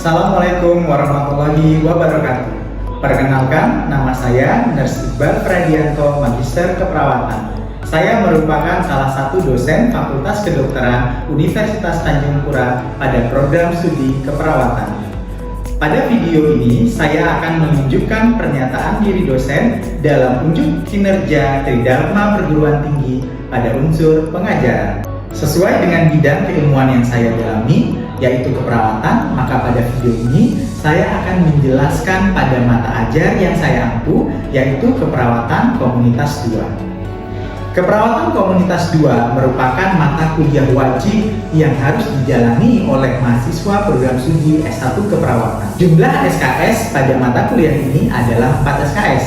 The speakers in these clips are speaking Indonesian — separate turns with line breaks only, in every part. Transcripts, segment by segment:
Assalamualaikum warahmatullahi wabarakatuh. Perkenalkan, nama saya Nurse Iqbal Pradianto, Magister Keperawatan. Saya merupakan salah satu dosen Fakultas Kedokteran Universitas Tanjung Pura pada program studi keperawatan. Pada video ini, saya akan menunjukkan pernyataan diri dosen dalam unjuk kinerja Tridharma Perguruan Tinggi pada unsur pengajaran. Sesuai dengan bidang keilmuan yang saya dalami, yaitu keperawatan, maka pada video ini saya akan menjelaskan pada mata ajar yang saya ampu, yaitu keperawatan komunitas 2. Keperawatan komunitas 2 merupakan mata kuliah wajib yang harus dijalani oleh mahasiswa program studi S1 keperawatan. Jumlah SKS pada mata kuliah ini adalah 4 SKS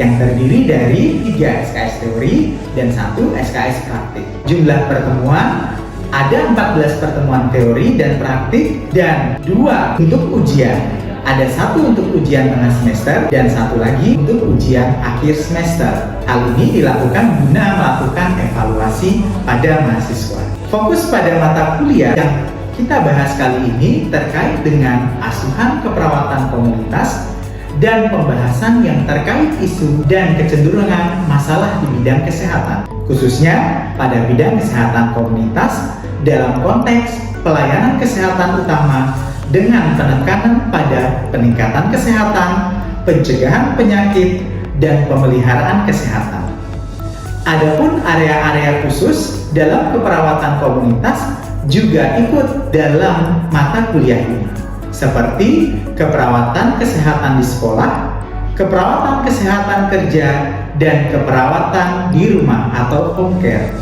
yang terdiri dari 3 SKS teori dan 1 SKS praktik. Jumlah pertemuan ada 14 pertemuan teori dan praktik dan 2 untuk ujian. Ada 1 untuk ujian tengah semester dan 1 lagi untuk ujian akhir semester. Hal ini dilakukan guna melakukan evaluasi pada mahasiswa. Fokus pada mata kuliah yang kita bahas kali ini terkait dengan asuhan keperawatan komunitas dan pembahasan yang terkait isu dan kecenderungan masalah di bidang kesehatan, khususnya pada bidang kesehatan komunitas dalam konteks pelayanan kesehatan utama dengan penekanan pada peningkatan kesehatan, pencegahan penyakit, dan pemeliharaan kesehatan. Adapun area-area khusus dalam keperawatan komunitas juga ikut dalam mata kuliah ini, seperti keperawatan kesehatan di sekolah, keperawatan kesehatan kerja, dan keperawatan di rumah atau home care.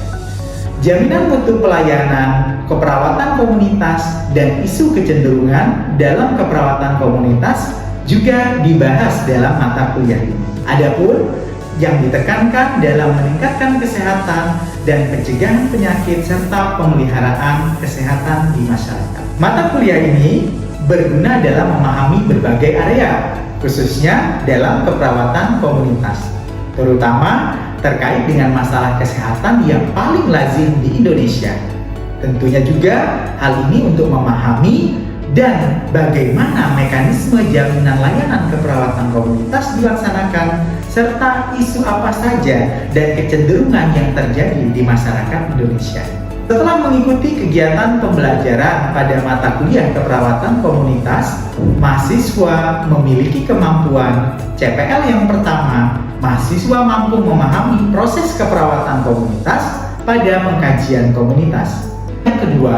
Jaminan mutu pelayanan, keperawatan komunitas, dan isu kecenderungan dalam keperawatan komunitas juga dibahas dalam mata kuliah ini. Adapun yang ditekankan dalam meningkatkan kesehatan dan pencegahan penyakit serta pemeliharaan kesehatan di masyarakat. Mata kuliah ini berguna dalam memahami berbagai area, khususnya dalam keperawatan komunitas, terutama terkait dengan masalah kesehatan yang paling lazim di Indonesia. Tentunya juga hal ini untuk memahami dan bagaimana mekanisme jaminan layanan keperawatan komunitas dilaksanakan, serta isu apa saja dan kecenderungan yang terjadi di masyarakat Indonesia. Setelah mengikuti kegiatan pembelajaran pada mata kuliah keperawatan komunitas, mahasiswa memiliki kemampuan CPL yang pertama, mahasiswa mampu memahami proses keperawatan komunitas pada pengkajian komunitas. Yang kedua,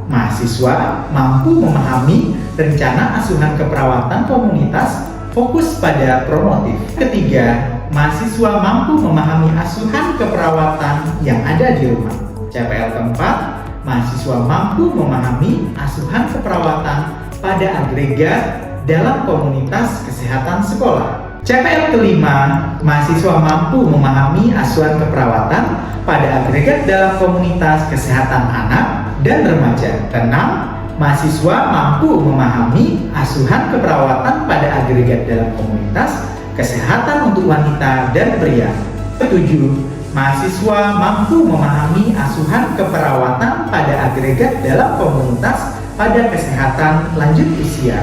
mahasiswa mampu memahami rencana asuhan keperawatan komunitas fokus pada promotif. Ketiga, mahasiswa mampu memahami asuhan keperawatan yang ada di rumah. CPL keempat, mahasiswa mampu memahami asuhan keperawatan pada agregat dalam komunitas kesehatan sekolah. CPL kelima, mahasiswa mampu memahami asuhan keperawatan pada agregat dalam komunitas kesehatan anak dan remaja. Keenam, mahasiswa mampu memahami asuhan keperawatan pada agregat dalam komunitas kesehatan untuk wanita dan pria. Ketujuh, mahasiswa mampu memahami asuhan keperawatan pada agregat dalam komunitas pada kesehatan lanjut usia.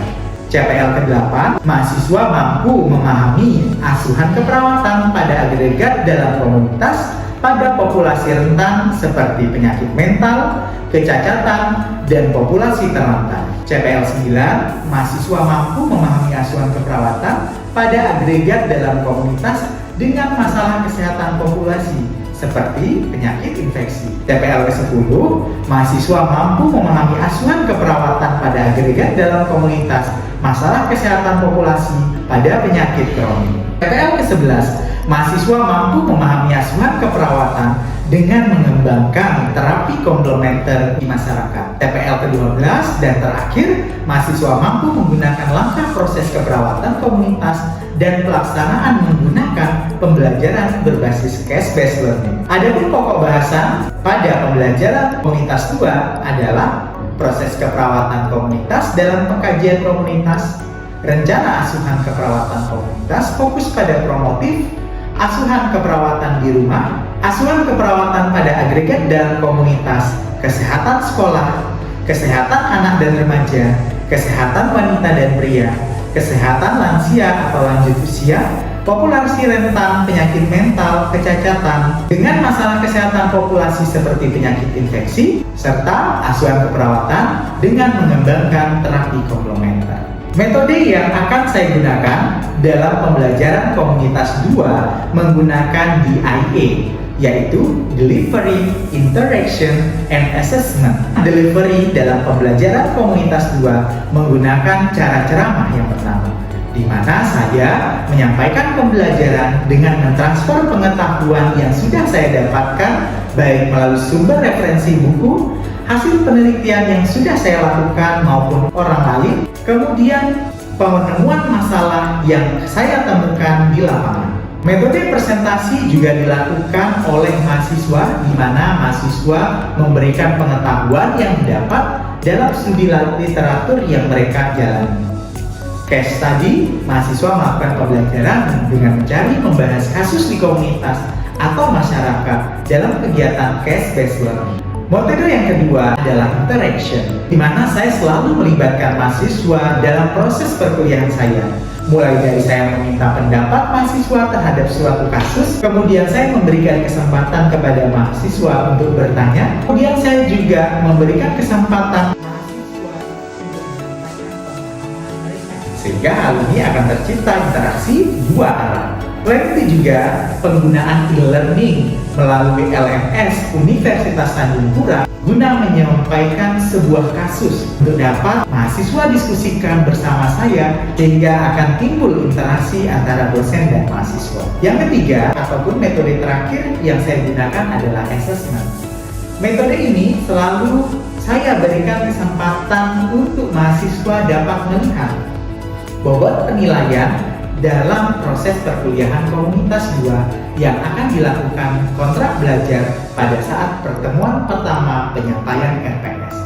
CPL ke-8, mahasiswa mampu memahami asuhan keperawatan pada agregat dalam komunitas pada populasi rentan seperti penyakit mental, kecacatan, dan populasi terlantar. CPL 9, mahasiswa mampu memahami asuhan keperawatan pada agregat dalam komunitas dengan masalah kesehatan populasi seperti penyakit infeksi. CPL ke-10, mahasiswa mampu memahami asuhan keperawatan pada agregat dalam komunitas masalah kesehatan populasi pada penyakit kronik. CPL ke-11, mahasiswa mampu memahami asuhan keperawatan dengan mengembangkan terapi komplementer di masyarakat. TPL ke-12 dan terakhir, mahasiswa mampu menggunakan langkah proses keperawatan komunitas dan pelaksanaan menggunakan pembelajaran berbasis case-based learning. Adapun pokok bahasan pada pembelajaran komunitas 2 adalah proses keperawatan komunitas dalam pengkajian komunitas, rencana asuhan keperawatan komunitas fokus pada promotif, asuhan keperawatan di rumah, asuhan keperawatan pada agregat dalam komunitas, kesehatan sekolah, kesehatan anak dan remaja, kesehatan wanita dan pria, kesehatan lansia atau lanjut usia, populasi rentan penyakit mental, kecacatan, dengan masalah kesehatan populasi seperti penyakit infeksi, serta asuhan keperawatan dengan mengembangkan terapi komplementer. Metode yang akan saya gunakan dalam pembelajaran komunitas 2 menggunakan DIA, yaitu Delivery, Interaction, and Assessment. Delivery dalam pembelajaran komunitas 2 menggunakan cara ceramah yang pertama, di mana saya menyampaikan pembelajaran dengan mentransfer pengetahuan yang sudah saya dapatkan baik melalui sumber referensi buku, hasil penelitian yang sudah saya lakukan maupun orang lain, kemudian penemuan masalah yang saya temukan di lapangan. Metode presentasi juga dilakukan oleh mahasiswa, di mana mahasiswa memberikan pengetahuan yang didapat dalam studi literatur yang mereka jalani. Case study, mahasiswa melakukan pembelajaran dengan mencari membahas kasus di komunitas atau masyarakat dalam kegiatan case-based learning. Metode yang kedua adalah interaction, di mana saya selalu melibatkan mahasiswa dalam proses perkuliahan saya. Mulai dari saya meminta pendapat mahasiswa terhadap suatu kasus, kemudian saya memberikan kesempatan kepada mahasiswa untuk bertanya, kemudian saya juga memberikan kesempatan mahasiswa sehingga hal ini akan tercipta interaksi dua arah. Selain itu juga penggunaan e-learning melalui LMS Universitas Tanjung Pura guna menyampaikan sebuah kasus untuk dapat mahasiswa diskusikan bersama saya sehingga akan timbul interaksi antara dosen dan mahasiswa. Yang ketiga ataupun metode terakhir yang saya gunakan adalah assessment. Metode ini selalu saya berikan kesempatan untuk mahasiswa dapat melihat bobot penilaian dalam proses perkuliahan komunitas 2 yang akan dilakukan kontrak belajar pada saat pertemuan pertama penyampaian RPS.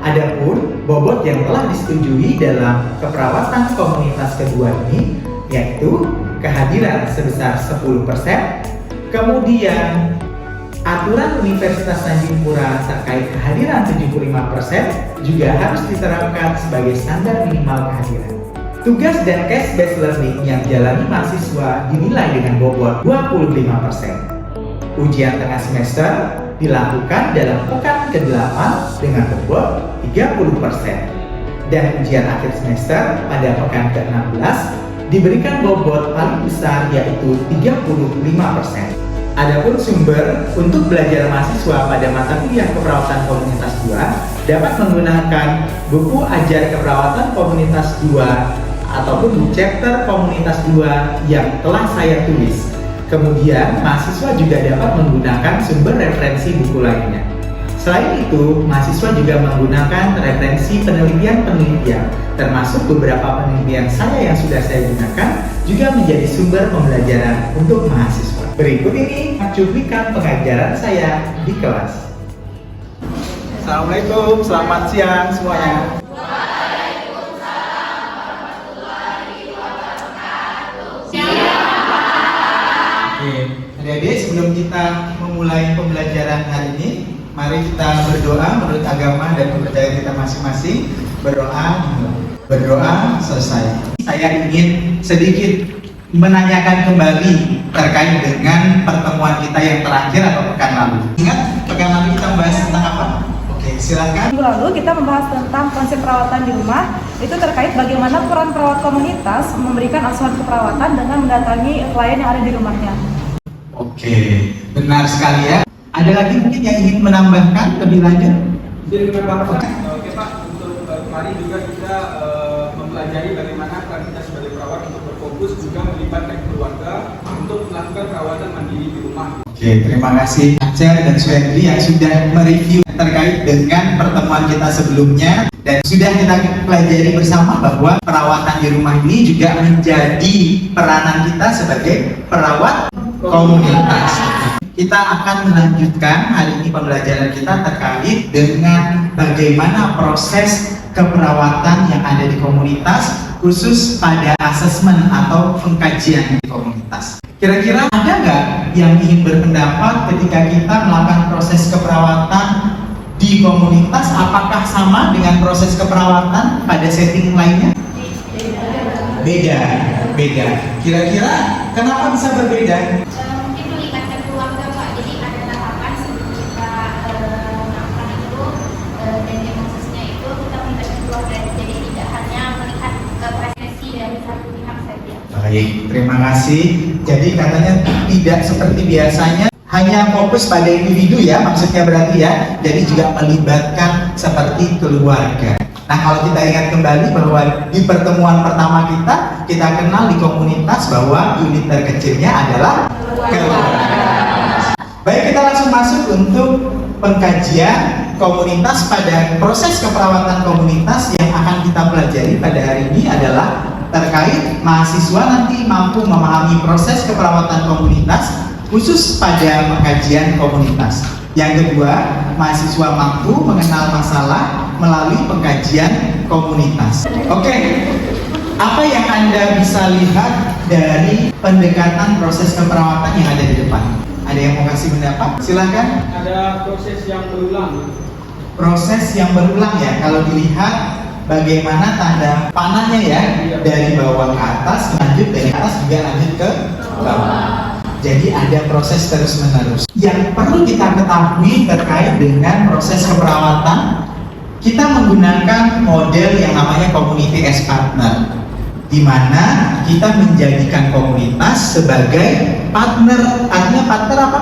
Adapun bobot yang telah disetujui dalam keperawatan komunitas kedua ini yaitu kehadiran sebesar 10%, kemudian aturan Universitas Tanjung Pura terkait kehadiran 75% juga harus diterapkan sebagai standar minimal kehadiran. Tugas dan case-based learning yang dijalani mahasiswa dinilai dengan bobot 25%. Ujian tengah semester dilakukan dalam pekan ke-8 dengan bobot 30%. Dan ujian akhir semester pada pekan ke-16 diberikan bobot paling besar yaitu 35%. Adapun sumber untuk belajar mahasiswa pada mata kuliah keperawatan komunitas 2 dapat menggunakan buku ajar keperawatan komunitas 2 ataupun di chapter komunitas 2 yang telah saya tulis. Kemudian, mahasiswa juga dapat menggunakan sumber referensi buku lainnya. Selain itu, mahasiswa juga menggunakan referensi penelitian-penelitian, termasuk beberapa penelitian saya yang sudah saya gunakan, juga menjadi sumber pembelajaran untuk mahasiswa. Berikut ini cuplikan pengajaran saya di kelas. Assalamualaikum, selamat siang semuanya. Adik-adik, sebelum kita memulai pembelajaran hari ini, mari kita berdoa menurut agama dan kepercayaan kita masing-masing. Berdoa selesai. Saya ingin sedikit menanyakan kembali terkait dengan pertemuan kita yang terakhir atau pekan lalu. Ingat pekan lalu kita membahas tentang apa? Oke, silakan.
Minggu lalu kita membahas tentang konsep perawatan di rumah. Itu terkait bagaimana peran perawat komunitas memberikan asuhan keperawatan dengan mendatangi klien yang ada di rumahnya.
Oke, benar sekali ya. Ada lagi mungkin yang ingin menambahkan lebih lanjut?
Oke Pak, untuk kemarin juga kita mempelajari bagaimana peran kita sebagai perawat untuk berfokus juga melibatkan keluarga untuk melakukan perawatan mandiri di rumah.
Oke, terima kasih Acer dan Suhendri yang sudah mereview terkait dengan pertemuan kita sebelumnya. Dan sudah kita pelajari bersama bahwa perawatan di rumah ini juga menjadi peranan kita sebagai perawat komunitas. Kita akan melanjutkan hari ini pembelajaran kita terkait dengan bagaimana proses keperawatan yang ada di komunitas, khusus pada asesmen atau pengkajian di komunitas. Kira-kira ada nggak yang ingin berpendapat ketika kita melakukan proses keperawatan di di komunitas apakah sama dengan proses keperawatan pada setting lainnya? Beda. Kira-kira kenapa bisa berbeda?
Mungkin melibatkan keluarga Pak, jadi ada tahapan sebelum kita melakukan itu dan diagnosisnya itu kita melibatkan keluarga, jadi tidak hanya melihat preferensi dari satu pihak saja.
Baik, terima kasih. Jadi katanya tidak seperti biasanya hanya fokus pada individu ya, maksudnya berarti ya. Jadi juga melibatkan seperti keluarga. Nah, kalau kita ingat kembali bahwa di pertemuan pertama kita kenal di komunitas bahwa unit terkecilnya adalah keluarga. Baik, kita langsung masuk untuk pengkajian komunitas. Pada proses keperawatan komunitas yang akan kita pelajari pada hari ini adalah terkait mahasiswa nanti mampu memahami proses keperawatan komunitas khusus pada pengkajian komunitas. Yang kedua, mahasiswa mampu mengenal masalah melalui pengkajian komunitas. Oke, apa yang Anda bisa lihat dari pendekatan proses keperawatan yang ada di depan? Ada yang mau kasih pendapat? Silahkan.
Ada proses yang berulang.
Proses yang berulang ya, kalau dilihat bagaimana tanda panahnya ya, dari bawah ke atas, lanjut dari atas juga lanjut ke bawah. Jadi ada proses terus-menerus. Yang perlu kita ketahui terkait dengan proses keperawatan, kita menggunakan model yang namanya community as partner, di mana kita menjadikan komunitas sebagai partner. Artinya partner apa?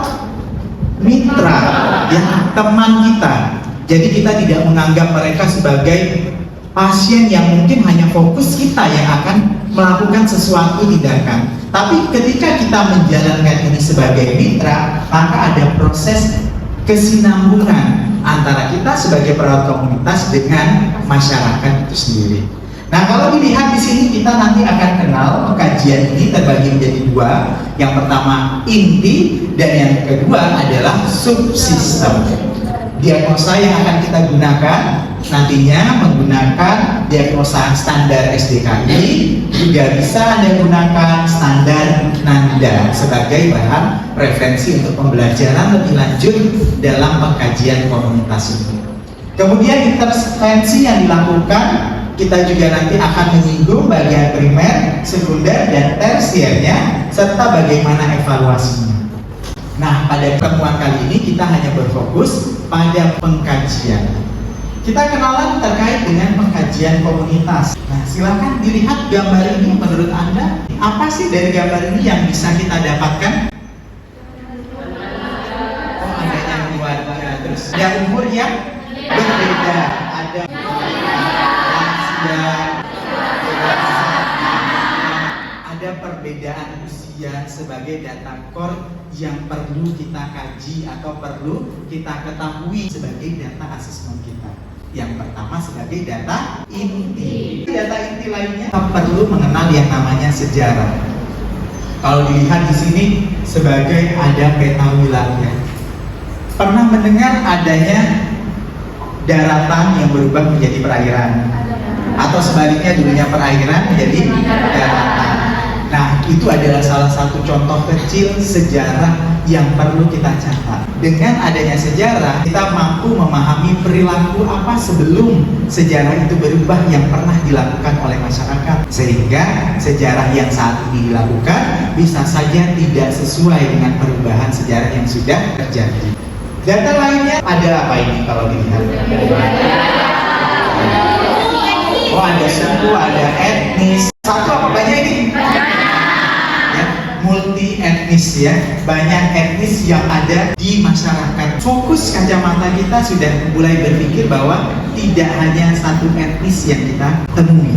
Mitra, ya, teman kita. Jadi kita tidak menganggap mereka sebagai pasien yang mungkin hanya fokus kita yang akan melakukan sesuatu tindakan. Tapi ketika kita menjalankan ini sebagai mitra, maka ada proses kesinambungan antara kita sebagai perawat komunitas dengan masyarakat itu sendiri. Nah, kalau dilihat di sini kita nanti akan kenal kajian ini terbagi menjadi dua. Yang pertama inti dan yang kedua adalah subsistem. Diagnosa yang akan kita gunakan nantinya menggunakan diagnosa standar SDKI, juga bisa Anda gunakan standar NANDA sebagai bahan referensi untuk pembelajaran lebih lanjut dalam pengkajian komunitas ini. Kemudian intervensi yang dilakukan, kita juga nanti akan menyinggung bagian primer, sekunder, dan tersiernya, serta bagaimana evaluasinya. Nah, pada pertemuan kali ini kita hanya berfokus pada pengkajian. Kita kenalan terkait dengan pengkajian komunitas. Nah, silakan dilihat gambar ini. Menurut Anda, apa sih dari gambar ini yang bisa kita dapatkan? Oh, adanya keluarga, terus ada umur yang berbeda, ada lansia, ada perbedaan usia sebagai data core yang perlu kita kaji atau perlu kita ketahui sebagai data asesmen kita. Yang pertama sebagai data inti. Data inti lainnya kita perlu mengenal yang namanya sejarah. Kalau dilihat di sini sebagai ada peta wilayah. Pernah mendengar adanya daratan yang berubah menjadi perairan, atau sebaliknya dulunya perairan menjadi daratan. Nah, itu adalah salah satu contoh kecil sejarah yang perlu kita catat. Dengan adanya sejarah, kita mampu memahami perilaku apa sebelum sejarah itu berubah yang pernah dilakukan oleh masyarakat. Sehingga sejarah yang saat ini dilakukan bisa saja tidak sesuai dengan perubahan sejarah yang sudah terjadi. Data lainnya ada apa ini kalau dilihat? Oh, ada suku, ada etnis. Satu apa banyak ini? Multi etnis ya, banyak etnis yang ada di masyarakat. Fokus kacamata kita sudah mulai berpikir bahwa tidak hanya satu etnis yang kita temui,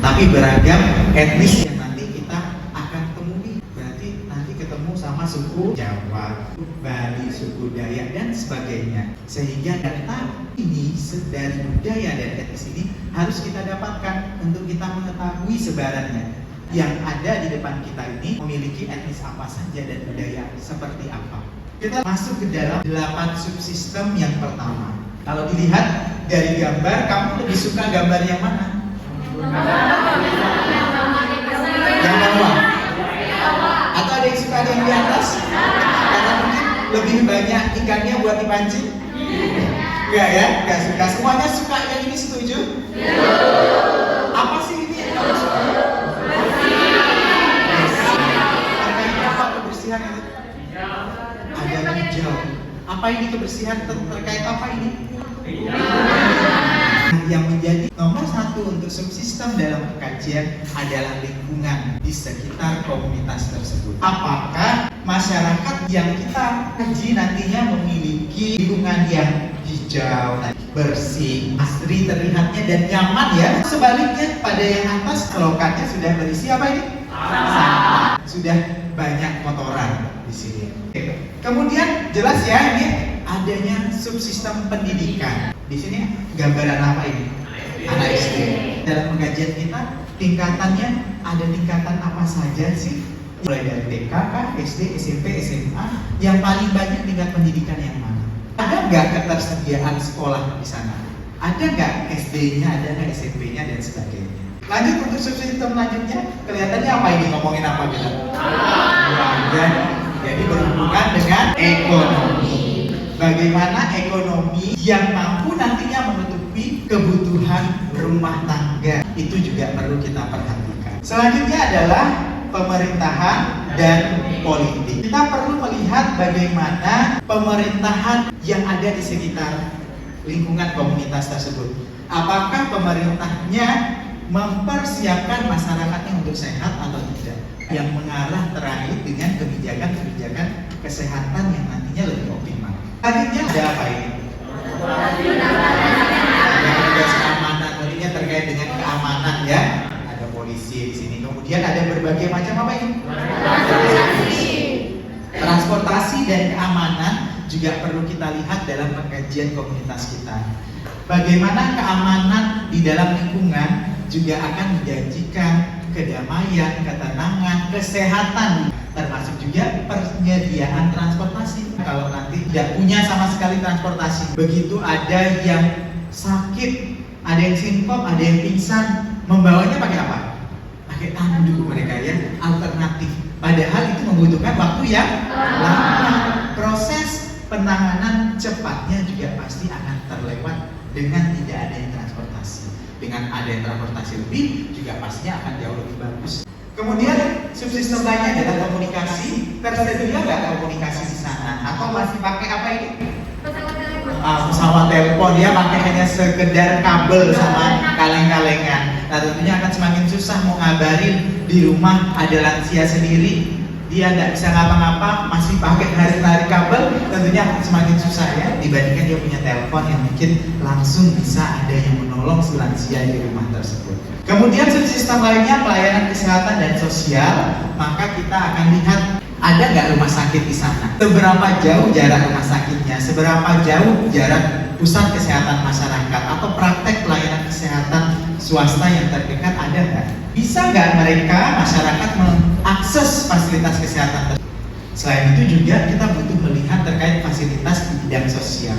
tapi beragam etnis yang nanti kita akan temui. Berarti nanti ketemu sama suku Jawa, Bali, suku Dayak dan sebagainya. Sehingga data ini dari budaya dan etnis ini harus kita dapatkan untuk kita mengetahui sebarannya. Yang ada di depan kita ini memiliki etnis apa saja dan budaya seperti apa. Kita masuk ke dalam 8 subsistem yang pertama. Kalau dilihat dari gambar, kamu lebih suka gambar yang mana? Yang bawah? Atau ada yang suka yang di atas? Karena mungkin lebih banyak ikannya buat dipancing? Enggak ya? Enggak suka. Semuanya suka yang ini setuju? Apa sih ini yang kamu suka? Terkait apa kebersihan itu? Ada hijau. Apa ini kebersihan terkait apa ini? Yang menjadi nomor satu untuk subsistem dalam pengkajian adalah lingkungan di sekitar komunitas tersebut. Apakah masyarakat yang kita kaji nantinya memiliki lingkungan yang hijau, bersih, asri terlihatnya dan nyaman ya? Sebaliknya pada yang atas lokatnya sudah berisi apa ini? Sampah. Sudah banyak kotoran di sini. Kemudian jelas ya ini adanya subsistem pendidikan. Di sini gambaran apa ini? Anak SD. Dalam pengajian kita tingkatannya ada tingkatan apa saja sih? Mulai dari TK, SD, SMP, SMA. Yang paling banyak tingkat pendidikan yang mana? Ada nggak ketersediaan sekolah di sana? Ada nggak SD-nya, ada nggak SMP-nya dan sebagainya? Lanjut untuk subsistem lanjutnya, kelihatannya apa ini ngomongin apa kita? Keluarga. Jadi berhubungan dengan ekonomi. Bagaimana ekonomi yang mampu nantinya menutupi kebutuhan rumah tangga, itu juga perlu kita perhatikan. Selanjutnya adalah pemerintahan dan politik. Kita perlu melihat bagaimana pemerintahan yang ada di sekitar lingkungan komunitas tersebut. Apakah pemerintahnya mempersiapkan masyarakatnya untuk sehat atau tidak? Yang mengarah terakhir dengan kebijakan-kebijakan kesehatan yang nantinya lebih optimal. Selanjutnya ada apa ini? Ada tugas keamanan, tentunya terkait dengan keamanan ya. Ada polisi di sini. Kemudian ada berbagai macam apa ini? Transportasi dan keamanan juga perlu kita lihat dalam pengkajian komunitas kita. Bagaimana keamanan di dalam lingkungan juga akan menjanjikan kedamaian, ketenangan, kesehatan, termasuk juga penyediaan transportasi. Kalau nanti tidak punya sama sekali transportasi, begitu ada yang sakit, ada yang sinkom, ada yang pingsan, membawanya pakai apa? Pakai tandu mereka ya, alternatif. Padahal itu membutuhkan waktu yang lama. Proses penanganan cepatnya juga pasti akan terlewat dengan tidak ada yang transportasi. Dengan ada yang transportasi lebih juga pastinya akan jauh lebih bagus. Kemudian subsistem lainnya adalah komunikasi. Tersedia nggak komunikasi di sana? Atau masih pakai apa ini? Pesawat telepon ya, pakai hanya sekedar kabel sama kaleng-kalengan. Nah tentunya akan semakin susah mau ngabarin di rumah ada lansia sendiri, dia nggak bisa ngapa-ngapa, masih pakai tarik kabel, tentunya akan semakin susah ya, dibandingkan dia punya telepon yang mungkin langsung bisa ada yang menolong si lansia di rumah tersebut. Kemudian subsistem lainnya pelayanan kesehatan dan sosial, maka kita akan lihat ada nggak rumah sakit di sana? Seberapa jauh jarak rumah sakitnya? Seberapa jauh jarak pusat kesehatan masyarakat atau praktek pelayanan kesehatan swasta yang terdekat ada nggak? Bisa nggak mereka masyarakat mengakses fasilitas kesehatan tersebut? Selain itu juga kita butuh melihat terkait fasilitas di bidang sosial.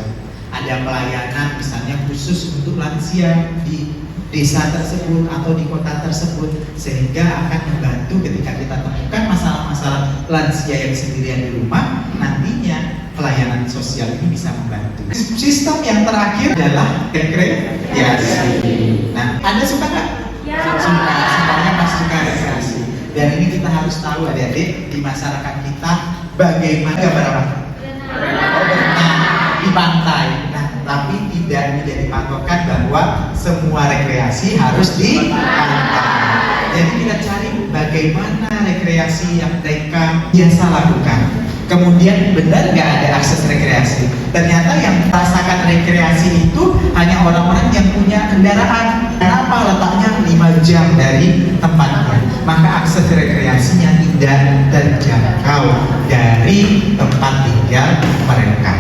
Ada pelayanan misalnya khusus untuk lansia di desa tersebut atau di kota tersebut, sehingga akan membantu ketika kita temukan masalah-masalah lansia yang sendirian di rumah, nantinya pelayanan sosial ini bisa membantu. Sistem yang terakhir adalah rekreasi. Nah, Anda suka nggak? Suka, semuanya pasti suka rekreasi. Dan ini kita harus tahu adik-adik di masyarakat kita bagaimana berenang di pantai. Nah, tapi tidak menjadi patokan bahwa semua rekreasi harus di pantai. Jadi kita cari bagaimana rekreasi yang mereka biasa lakukan. Kemudian benar nggak ada akses rekreasi? Ternyata yang merasakan rekreasi itu hanya orang-orang yang punya kendaraan. Kenapa? Letaknya 5 jam dari tempatnya. Maka akses rekreasinya tidak terjangkau dari tempat tinggal mereka.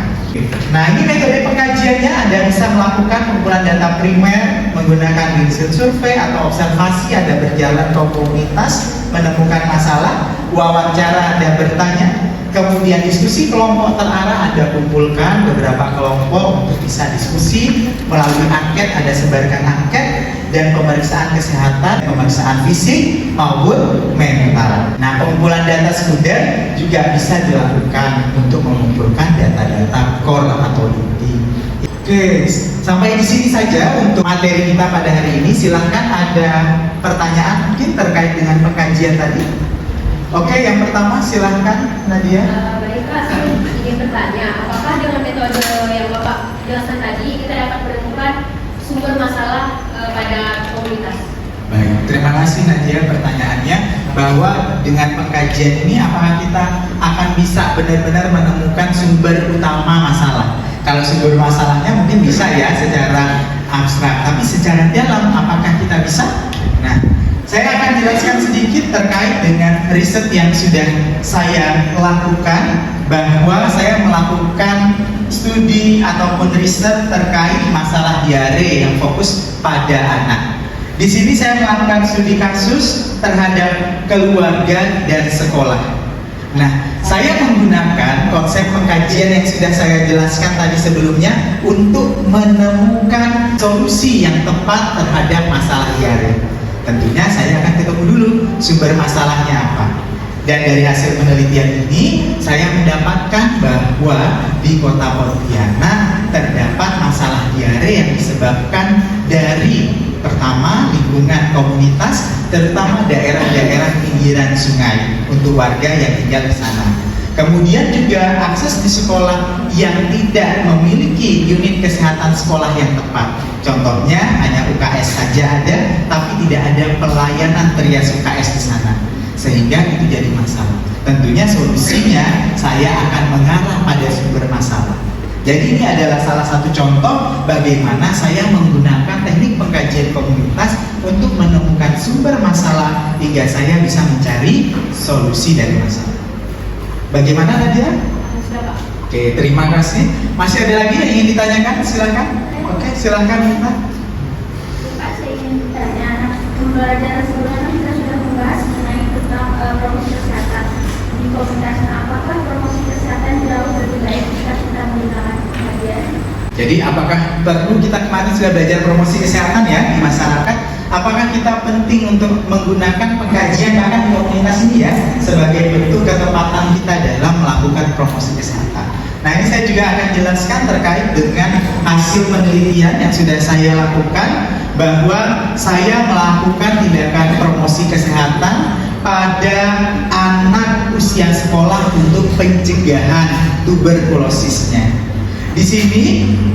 Nah ini metode pengkajiannya, Anda bisa melakukan pengumpulan data primer menggunakan hasil survei atau observasi. Anda berjalan ke komunitas, menemukan masalah, wawancara, Anda bertanya, kemudian diskusi kelompok terarah, Anda kumpulkan beberapa kelompok untuk bisa diskusi melalui angket, Anda sebarkan angket, dan pemeriksaan kesehatan, pemeriksaan fisik maupun mental. Nah, pengumpulan data sekunder juga bisa dilakukan untuk mengumpulkan data-data core atau inti. Oke, sampai di sini saja untuk materi kita pada hari ini. Silahkan ada pertanyaan mungkin terkait dengan pengkajian tadi. Oke, yang pertama silahkan Nadia.
Baik Pak, saya ingin bertanya, apakah dengan metode yang Bapak jelaskan tadi kita dapat menemukan sumber masalah pada komunitas?
Baik, terima kasih Nadia pertanyaannya, bahwa dengan pengkajian ini apakah kita akan bisa benar-benar menemukan sumber utama masalah. Kalau sumber masalahnya mungkin bisa ya secara abstrak, tapi secara dalam apakah kita bisa? Nah, saya akan jelaskan sedikit terkait dengan riset yang sudah saya lakukan, bahwa saya melakukan studi ataupun riset terkait masalah diare yang fokus pada anak. Di sini saya melakukan studi kasus terhadap keluarga dan sekolah. Nah, saya menggunakan konsep pengkajian yang sudah saya jelaskan tadi sebelumnya untuk menemukan solusi yang tepat terhadap masalah diare. Tentunya saya akan ketemu dulu sumber masalahnya apa. Dan dari hasil penelitian ini saya mendapatkan bahwa di Kota Pontianak terdapat masalah diare yang disebabkan dari pertama lingkungan komunitas, terutama daerah-daerah pinggiran sungai untuk warga yang tinggal di sana. Kemudian juga akses di sekolah yang tidak memiliki unit kesehatan sekolah yang tepat. Contohnya hanya UKS saja ada, tapi tidak ada pelayanan trias UKS di sana, sehingga itu jadi masalah. Tentunya solusinya saya akan mengarah pada sumber masalah. Jadi ini adalah salah satu contoh bagaimana saya menggunakan teknik pengkajian komunitas untuk menemukan sumber masalah hingga saya bisa mencari solusi dari masalah. Bagaimana Nadia?
Sudah Pak.
Oke, terima kasih. Masih ada lagi yang ingin ditanyakan? Silakan. Oke, silakan Minta.
Pak, saya ingin bertanya, pembelajaran sebelumnya kita sudah membahas mengenai tentang promosi kesehatan di komunitas. Apakah promosi kesehatan jauh lebih baik jika kita menggunakan pengkajian?
Jadi apakah perlu, kita kemarin sudah belajar promosi kesehatan ya di masyarakat, apakah kita penting untuk menggunakan pengkajian bahkan di komunitas ini ya sebagai bentuk ketepatan kita dalam melakukan promosi kesehatan. Nah, ini saya juga akan jelaskan terkait dengan hasil penelitian yang sudah saya lakukan, bahwa saya melakukan tindakan promosi kesehatan pada anak usia sekolah untuk pencegahan tuberkulosisnya. Di sini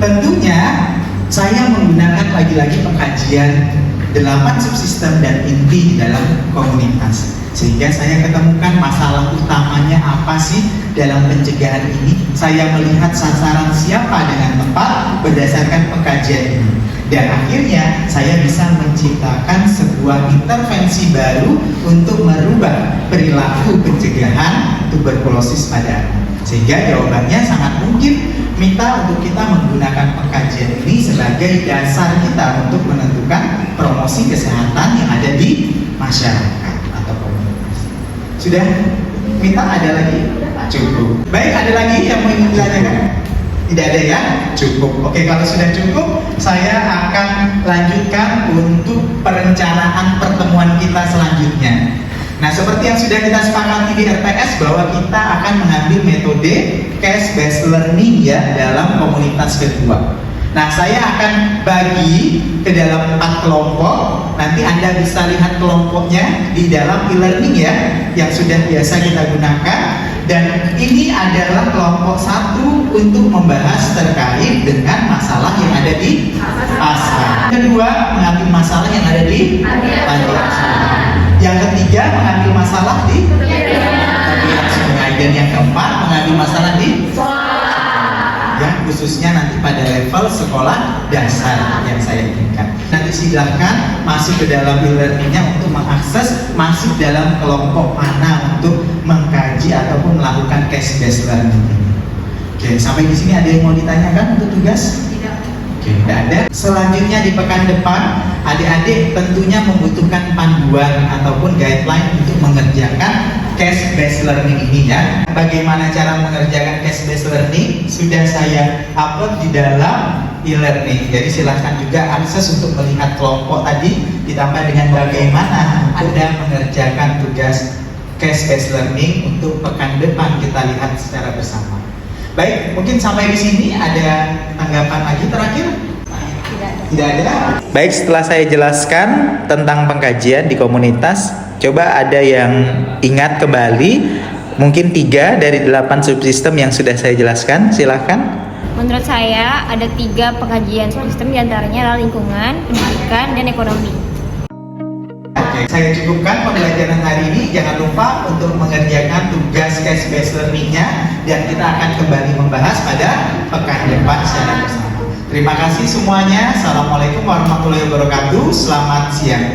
tentunya saya menggunakan lagi-lagi pengkajian 8 subsistem dan inti di dalam komunitas, sehingga saya ketemukan masalah utamanya apa sih dalam pencegahan ini. Saya melihat sasaran siapa dengan tepat berdasarkan pengkajian ini, dan akhirnya saya bisa menciptakan sebuah intervensi baru untuk merubah perilaku pencegahan tuberkulosis pada anak. Sehingga jawabannya sangat mungkin minta untuk kita menggunakan pengkajian ini sebagai dasar kita untuk menentukan promosi kesehatan yang ada di masyarakat atau komunitas. Sudah? Minta ada lagi? Cukup. Baik, ada lagi yang ingin ditanyakan? Tidak ada ya? Cukup. Oke, kalau sudah cukup, saya akan lanjutkan untuk perencanaan pertemuan kita selanjutnya. Nah, seperti yang sudah kita sepakati di RTS, bahwa kita akan mengambil metode case based learning ya dalam komunitas kedua. Nah, saya akan bagi ke dalam 4 kelompok. Nanti Anda bisa lihat kelompoknya di dalam e-learning ya, yang sudah biasa kita gunakan. Dan ini adalah kelompok 1 untuk membahas terkait dengan masalah yang ada di pasar. Kedua, mengambil masalah yang ada di panti asuhan. Yang ketiga, mengambil masalah di tepian sungai. Dan yang keempat, mengambil masalah di ya, khususnya nanti pada level sekolah dasar yang saya inginkan. Nanti silahkan masuk ke dalam e-learningnya untuk mengakses masuk dalam kelompok mana untuk mengkaji ataupun melakukan case based learning ini. Oke, sampai di sini ada yang mau ditanyakan untuk tugas? Oke, tidak ada. Selanjutnya di pekan depan, adik-adik tentunya membutuhkan panduan ataupun guideline untuk mengerjakan case based learning ini ya. Bagaimana cara mengerjakan case based learning sudah saya upload di dalam e-learning. Jadi silahkan juga akses untuk melihat kelompok tadi, ditambah dengan bagaimana Anda mengerjakan tugas case based learning untuk pekan depan kita lihat secara bersama. Baik, mungkin sampai di sini ada tanggapan lagi terakhir? Tidak ada. Baik, setelah saya jelaskan tentang pengkajian di komunitas, coba ada yang ingat kembali mungkin 3 dari 8 subsistem yang sudah saya jelaskan. Silahkan.
Menurut saya ada 3 pengkajian subsistem, diantaranya adalah lingkungan, pendidikan, dan ekonomi.
Oke, saya cukupkan pembelajaran hari ini. Jangan lupa untuk mengerjakan tugas case based learning-nya, dan kita akan kembali membahas pada pekan depan secara bersama. Terima kasih semuanya. Assalamualaikum warahmatullahi wabarakatuh. Selamat siang.